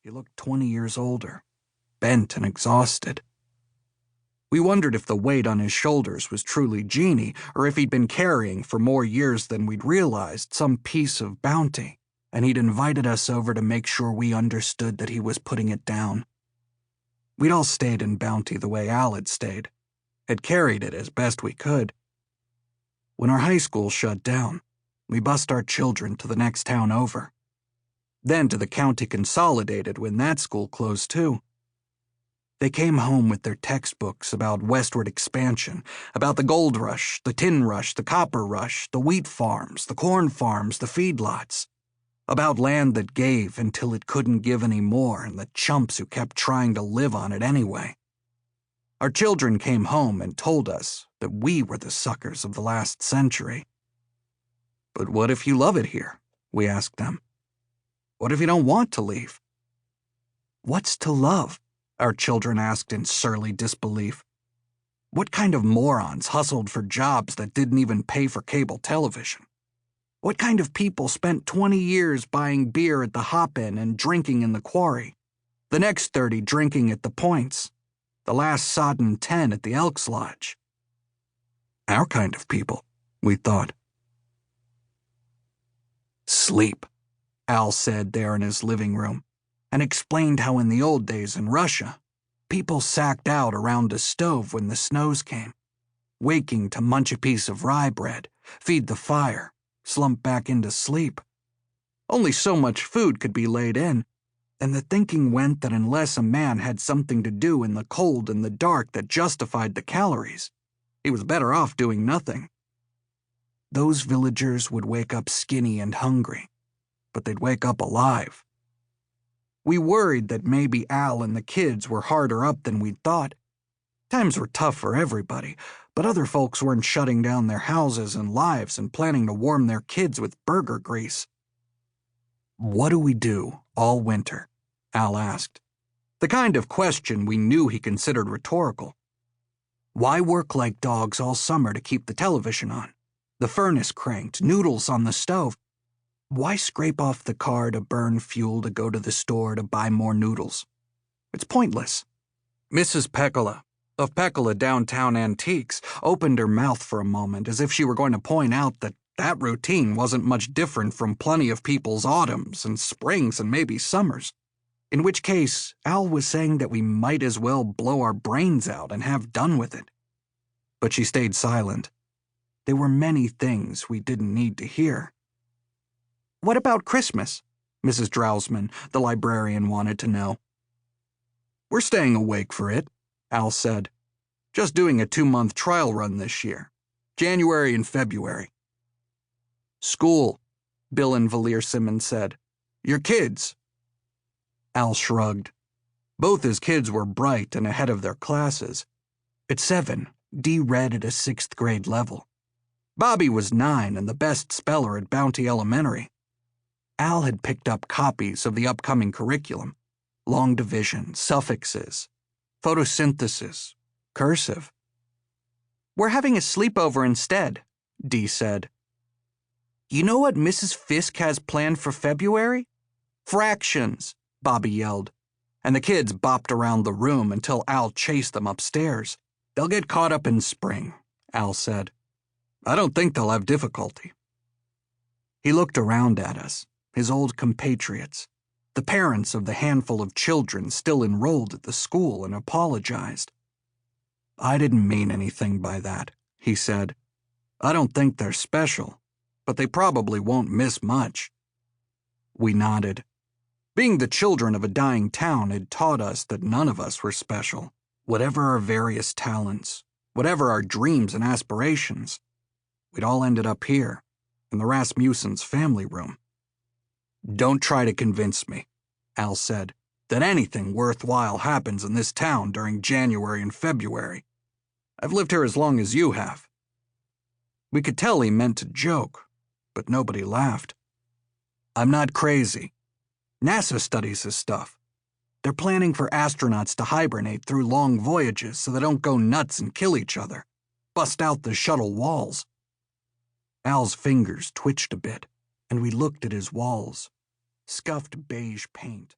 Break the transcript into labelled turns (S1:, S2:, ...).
S1: He looked 20 years older, bent and exhausted. We wondered if the weight on his shoulders was truly Jeannie, or if he'd been carrying for more years than we'd realized some piece of bounty, and he'd invited us over to make sure we understood that he was putting it down. We'd all stayed in bounty the way Al had stayed, had carried it as best we could. When our high school shut down, we bused our children to the next town over. Then to the county consolidated when that school closed too. They came home with their textbooks about westward expansion, about the gold rush, the tin rush, the copper rush, the wheat farms, the corn farms, the feedlots, about land that gave until it couldn't give any more and the chumps who kept trying to live on it anyway. Our children came home and told us that we were the suckers of the last century. But what if you love it here? We asked them. What if you don't want to leave? What's to love? Our children asked in surly disbelief. What kind of morons hustled for jobs that didn't even pay for cable television? What kind of people spent 20 years buying beer at the hop-in and drinking in the quarry, the next 30 drinking at the points, the last sodden 10 at the Elks Lodge? Our kind of people, we thought. Sleep, Al said there in his living room, and explained how in the old days in Russia, people sacked out around a stove when the snows came, waking to munch a piece of rye bread, feed the fire, slump back into sleep. Only so much food could be laid in, and the thinking went that unless a man had something to do in the cold and the dark that justified the calories, he was better off doing nothing. Those villagers would wake up skinny and hungry, but they'd wake up alive. We worried that maybe Al and the kids were harder up than we'd thought. Times were tough for everybody, but other folks weren't shutting down their houses and lives and planning to warm their kids with burger grease. What do we do all winter? Al asked. The kind of question we knew he considered rhetorical. Why work like dogs all summer to keep the television on, the furnace cranked, noodles on the stove? Why scrape off the car to burn fuel to go to the store to buy more noodles? It's pointless. Mrs. Pekola, of Pekola Downtown Antiques, opened her mouth for a moment as if she were going to point out that that routine wasn't much different from plenty of people's autumns and springs and maybe summers, in which case Al was saying that we might as well blow our brains out and have done with it. But she stayed silent. There were many things we didn't need to hear. What about Christmas? Mrs. Drousman, the librarian, wanted to know. We're staying awake for it, Al said. Just doing a 2-month trial run this year. January and February. School, Bill and Valier Simmons said. Your kids. Al shrugged. Both his kids were bright and ahead of their classes. At 7, Dee read at a 6th grade level. Bobby was 9 and the best speller at Bounty Elementary. Al had picked up copies of the upcoming curriculum, long division, suffixes, photosynthesis, cursive. We're having a sleepover instead, Dee said. You know what Mrs. Fisk has planned for February? Fractions, Bobby yelled, and the kids bopped around the room until Al chased them upstairs. They'll get caught up in spring, Al said. I don't think they'll have difficulty. He looked around at us, his old compatriots, the parents of the handful of children still enrolled at the school, and apologized. I didn't mean anything by that, he said. I don't think they're special, but they probably won't miss much. We nodded. Being the children of a dying town had taught us that none of us were special, whatever our various talents, whatever our dreams and aspirations. We'd all ended up here, in the Rasmussen's family room. Don't try to convince me, Al said, that anything worthwhile happens in this town during January and February. I've lived here as long as you have. We could tell he meant to joke, but nobody laughed. I'm not crazy. NASA studies this stuff. They're planning for astronauts to hibernate through long voyages so they don't go nuts and kill each other, bust out the shuttle walls. Al's fingers twitched a bit, and we looked at his walls. Scuffed beige paint,